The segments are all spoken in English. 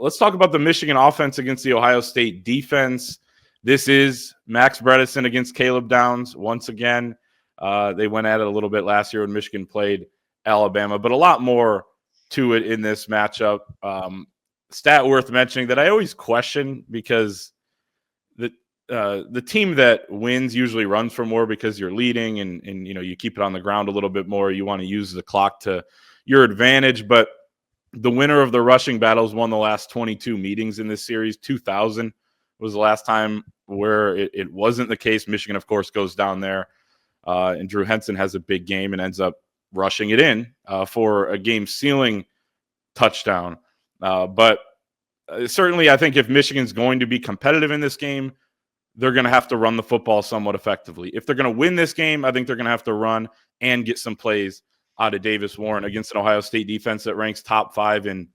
let's talk about the Michigan offense against the Ohio State defense. This is Max Bredesen against Caleb Downs once again. They went at it a little bit last year when Michigan played Alabama, but a lot more to it in this matchup. Stat worth mentioning that I always question, because the team that wins usually runs for more because you're leading and you keep it on the ground a little bit more. You want to use the clock to your advantage, but the winner of the rushing battles won the last 22 meetings in this series. 2000 was the last time where it wasn't the case. Michigan, of course, goes down there, and Drew Henson has a big game and ends up rushing it in for a game-sealing touchdown. But certainly, I think if Michigan's going to be competitive in this game, they're going to have to run the football somewhat effectively. If they're going to win this game, I think they're going to have to run and get some plays out of Davis Warren against an Ohio State defense that ranks top 5 in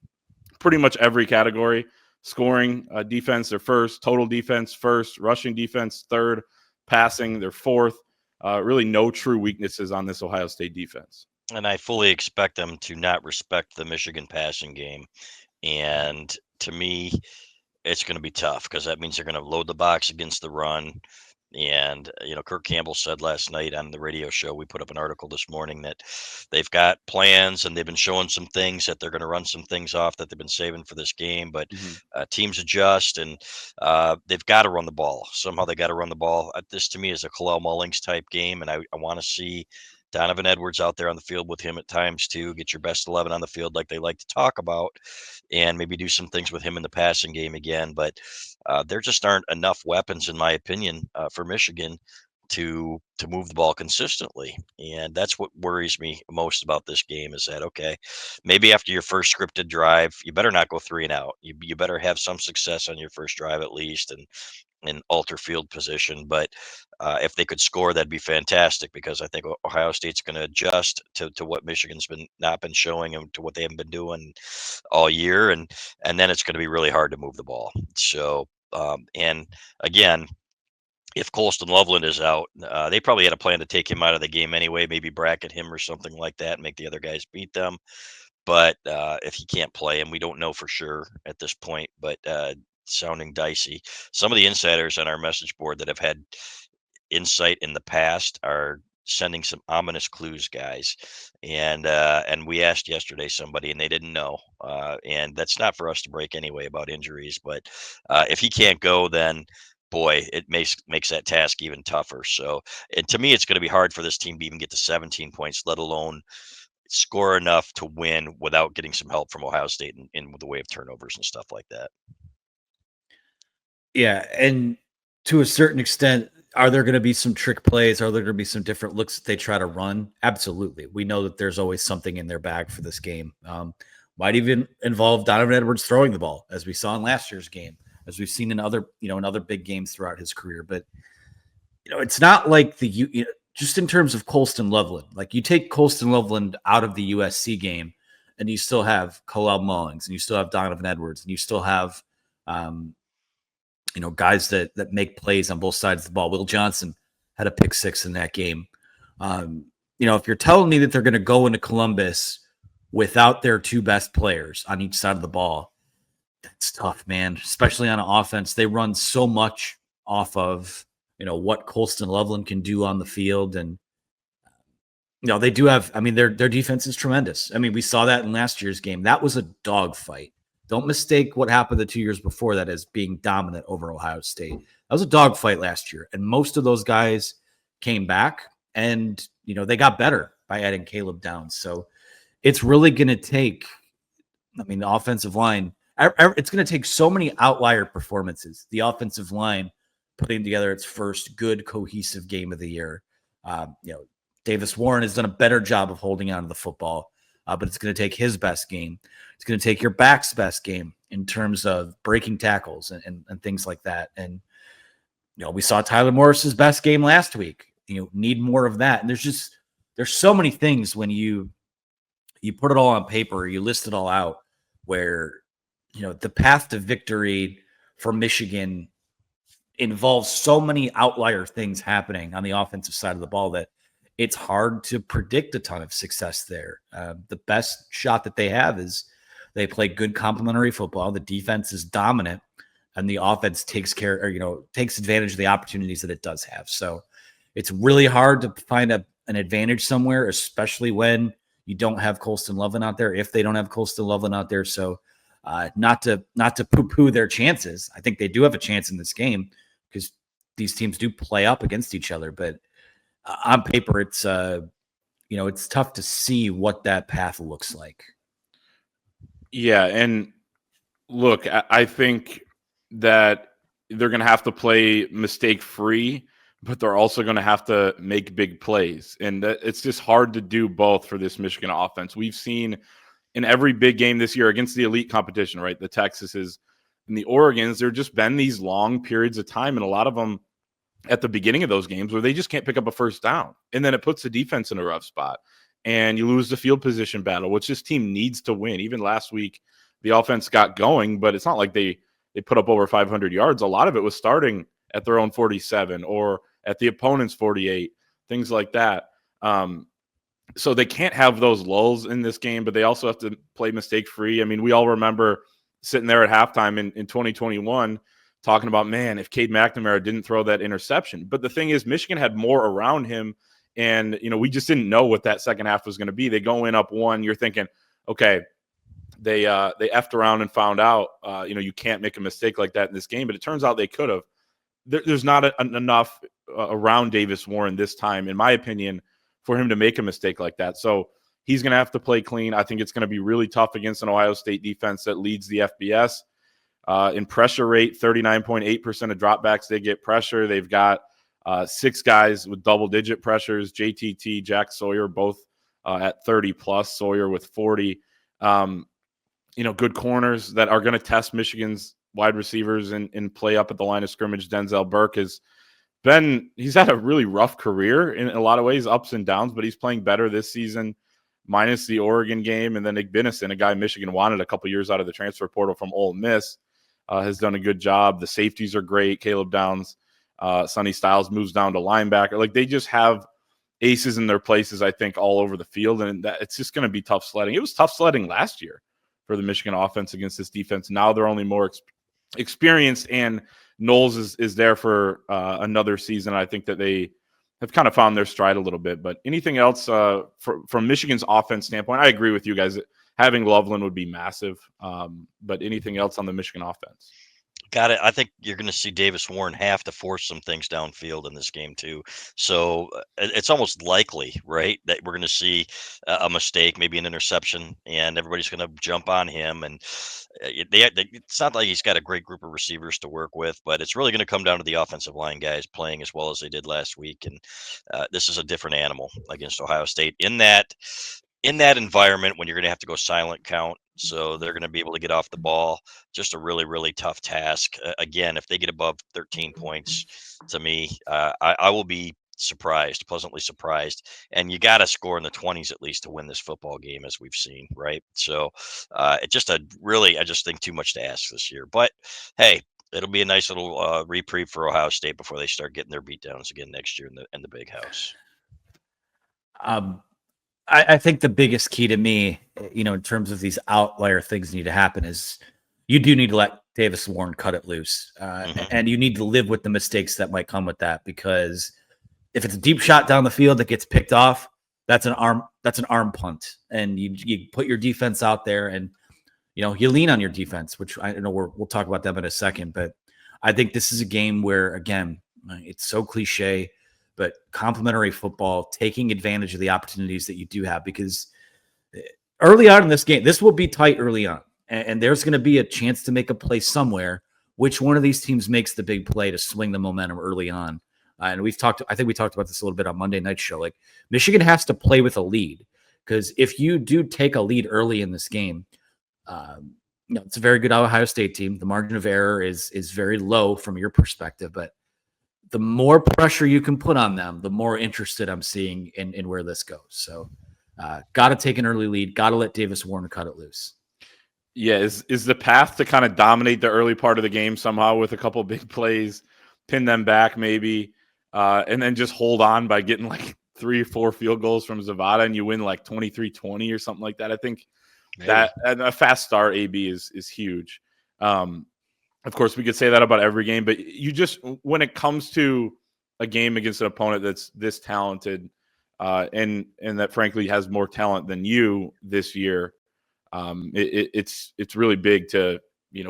pretty much every category. Scoring defense, they're first. Total defense, first. Rushing defense, third. Passing, they're fourth. Really no true weaknesses on this Ohio State defense. And I fully expect them to not respect the Michigan passing game. And to me, it's going to be tough, because that means they're going to load the box against the run. And, Kirk Campbell said last night on the radio show, we put up an article this morning, that they've got plans and they've been showing some things that they're going to run some things off that they've been saving for this game. But teams adjust, and they've got to run the ball. Somehow they got to run the ball. This to me is a Kalel Mullings type game. And I want to see Donovan Edwards out there on the field with him at times too. Get your best 11 on the field like they like to talk about, and maybe do some things with him in the passing game again. But there just aren't enough weapons, in my opinion, for Michigan to move the ball consistently. And that's what worries me most about this game, is that, okay, maybe after your first scripted drive, you better not go 3 and out. You better have some success on your first drive at least, and in alter field position. But if they could score, that'd be fantastic, because I think Ohio State's going to adjust to what Michigan's not been showing, and to what they haven't been doing all year. And then it's going to be really hard to move the ball. So, and again, if Colston Loveland is out, they probably had a plan to take him out of the game anyway, maybe bracket him or something like that, and make the other guys beat them. But if he can't play, and we don't know for sure at this point, but sounding dicey. Some of the insiders on our message board that have had insight in the past are sending some ominous clues, guys. And we asked yesterday somebody, and they didn't know. And that's not for us to break anyway about injuries. But if he can't go, then boy, it makes that task even tougher. So, and to me, it's going to be hard for this team to even get to 17 points, let alone score enough to win without getting some help from Ohio State in the way of turnovers and stuff like that. Yeah, and to a certain extent, are there going to be some trick plays? Are there going to be some different looks that they try to run? Absolutely. We know that there's always something in their bag for this game. Might even involve Donovan Edwards throwing the ball, as we saw in last year's game, as we've seen in other big games throughout his career. But it's not like just in terms of Colston Loveland. Like, you take Colston Loveland out of the USC game, and you still have Kalel Mullings, and you still have Donovan Edwards, and you still have guys that make plays on both sides of the ball. Will Johnson had a pick 6 in that game. If you're telling me that they're going to go into Columbus without their 2 best players on each side of the ball, that's tough, man, especially on an offense. They run so much off of, what Colston Loveland can do on the field. And, they do have, their defense is tremendous. We saw that in last year's game. That was a dogfight. Don't mistake what happened the 2 years before that as being dominant over Ohio State. That was a dogfight last year. And most of those guys came back, and, they got better by adding Caleb Downs. So it's really going to take, the offensive line, it's going to take so many outlier performances. The offensive line putting together its first good, cohesive game of the year. Davis Warren has done a better job of holding on to the football, but it's going to take his best game. It's going to take your back's best game in terms of breaking tackles and things like that. And, we saw Tyler Morris's best game last week. Need more of that. And there's so many things when you put it all on paper, you list it all out, where, the path to victory for Michigan involves so many outlier things happening on the offensive side of the ball that it's hard to predict a ton of success there. The best shot that they have is They play good complementary football. The defense is dominant, and the offense takes advantage of the opportunities that it does have. So it's really hard to find an advantage somewhere, especially when you don't have Colston Loveland out there, if they don't have Colston Loveland out there. So not to poo-poo their chances. I think they do have a chance in this game because these teams do play up against each other. But on paper, it's it's tough to see what that path looks like. Yeah, and look, I think that they're going to have to play mistake-free, but they're also going to have to make big plays. And it's just hard to do both for this Michigan offense. We've seen in every big game this year against the elite competition, right, the Texases and the Oregons, there have just been these long periods of time, and a lot of them at the beginning of those games where they just can't pick up a first down. And then it puts the defense in a rough spot. And you lose the field position battle, which this team needs to win. Even last week, the offense got going, but it's not like they put up over 500 yards. A lot of it was starting at their own 47 or at the opponent's 48, things like that. So they can't have those lulls in this game, but they also have to play mistake-free. I mean, we all remember sitting there at halftime in 2021 talking about, man, if Cade McNamara didn't throw that interception. But the thing is, Michigan had more around him, and we just didn't know what that second half was going to be. They go in up one. You're thinking, okay, they effed around and found out, you can't make a mistake like that in this game. But it turns out they could have. There's not enough around Davis Warren this time, in my opinion, for him to make a mistake like that. So he's going to have to play clean. I think it's going to be really tough against an Ohio State defense that leads the FBS. In pressure rate, 39.8% of dropbacks, they get pressure. They've got 6 guys with double-digit pressures, JTT, Jack Sawyer, both at 30+, Sawyer with 40. Good corners that are going to test Michigan's wide receivers and play up at the line of scrimmage. Denzel Burke he's had a really rough career in a lot of ways, ups and downs, but he's playing better this season, minus the Oregon game. And then Igbinison, a guy Michigan wanted a couple years out of the transfer portal from Ole Miss, has done a good job. The safeties are great. Caleb Downs, Sonny Styles moves down to linebacker. Like, they just have aces in their places, I think, all over the field. And it's just going to be tough sledding. It was tough sledding last year for the Michigan offense against this defense. Now they're only more experienced, and Knowles is there for another season. I think that they have kind of found their stride a little bit. But anything else from Michigan's offense standpoint? I agree with you guys. Having Loveland would be massive. But anything else on the Michigan offense? Got it. I think you're going to see Davis Warren have to force some things downfield in this game too. So it's almost likely, right, that we're going to see a mistake, maybe an interception, and everybody's going to jump on him. And it's not like he's got a great group of receivers to work with, but it's really going to come down to the offensive line guys playing as well as they did last week. And this is a different animal against Ohio State in that environment when you're going to have to go silent count. So they're going to be able to get off the ball. Just a really, really tough task. Again, if they get above 13 points, to me, I will be pleasantly surprised. And you got to score in the 20s at least to win this football game, as we've seen, right? So I just think too much to ask this year. But hey, it'll be a nice little reprieve for Ohio State before they start getting their beatdowns again next year in the big house. I think the biggest key to me, in terms of these outlier things need to happen is you do need to let Davis Warren cut it loose. And you need to live with the mistakes that might come with that, because if it's a deep shot down the field that gets picked off, that's an arm punt. And you put your defense out there and, you lean on your defense, which I know we'll talk about them in a second. But I think this is a game where, again, it's so cliche, but complementary football, taking advantage of the opportunities that you do have, because early on in this game, this will be tight early on, and there's going to be a chance to make a play somewhere. Which one of these teams makes the big play to swing the momentum early on? And I think we talked about this a little bit on Monday Night Show. Like, Michigan has to play with a lead, because if you do take a lead early in this game, it's a very good Ohio State team. The margin of error is very low from your perspective, but the more pressure you can put on them, the more interested I'm seeing in where this goes. So got to take an early lead, got to let Davis Warren cut it loose. Yeah, is the path to kind of dominate the early part of the game somehow with a couple big plays, pin them back maybe, and then just hold on by getting like 3 or 4 field goals from Zavada and you win like 23-20 or something like that. I think that and a fast start AB is huge. Of course, we could say that about every game, but you just when it comes to a game against an opponent that's this talented, and that frankly has more talent than you this year, it's really big to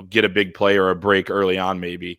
get a big play or a break early on maybe.